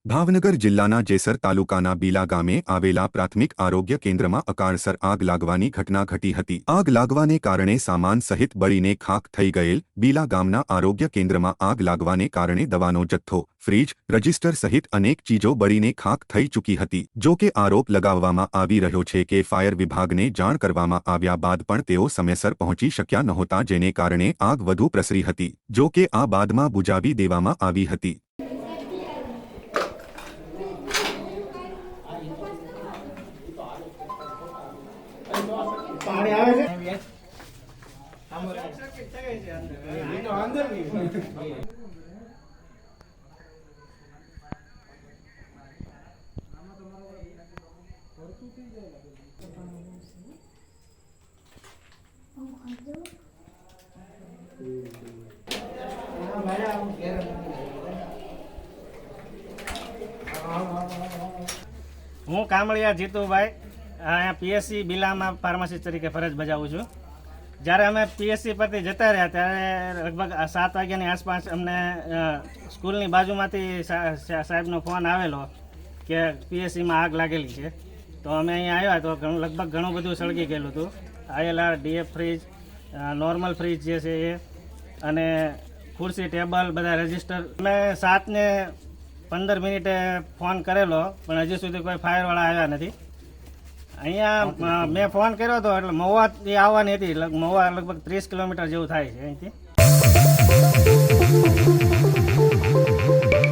ભાવનગર જિલ્લાના જેસર તાલુકાના બીલા ગામે આવેલા પ્રાથમિક આરોગ્ય કેન્દ્રમાં અકાળસર આગ લાગવાની ઘટના ઘટી હતી। આગ લાગવાને કારણે સામાન સહિત બળીને ખાખ થઈ ગયેલ બીલા ગામના આરોગ્ય કેન્દ્રમાં આગ લાગવાને કારણે દવાનો જથ્થો, ફ્રીજ, રજિસ્ટર સહિત અનેક ચીજો બળીને ખાખ થઈ ચૂકી હતી। જો કે આરોપ લગાવવામાં આવી રહ્યો છે કે ફાયર વિભાગને જાણ કરવામાં આવ્યા બાદ પણ તેઓ સમયસર પહોંચી શક્યા નહોતા, જેને કારણે આગ વધુ પ્રસરી હતી। જો કે આ બાદમાં બુઝાવી દેવામાં આવી હતી। પાણી આવે છે અંદર હું કામળિયા જીતુભાઈ અહીંયા પીએસસી બિલામાં ફાર્માસિસ્ટ તરીકે ફરજ બજાવું છું। જ્યારે અમે પીએસસી પરથી જતા રહ્યા ત્યારે લગભગ 7 વાગ્યાની આસપાસ અમને સ્કૂલની બાજુમાંથી સાહેબનો ફોન આવેલો કે પીએસસીમાં આગ લાગેલી છે। તો અમે અહીંયા આવ્યા તો લગભગ ઘણું બધું સળગી ગયેલું હતું। આયેલા ડીએફ ફ્રીજ, નોર્મલ ફ્રીજ જે છે એ, અને ખુરશી, ટેબલ, બધા રજિસ્ટર। અમે 7 ને 15 મિનિટે ફોન કરેલો પણ હજી સુધી કોઈ ફાયરવાળા આવ્યા નથી। અહીંયા મેં ફોન કર્યો હતો એટલે મહુવાથી આવવાની હતી। મહુવા લગભગ 30 કિલોમીટર જેવું થાય છે અહીંથી।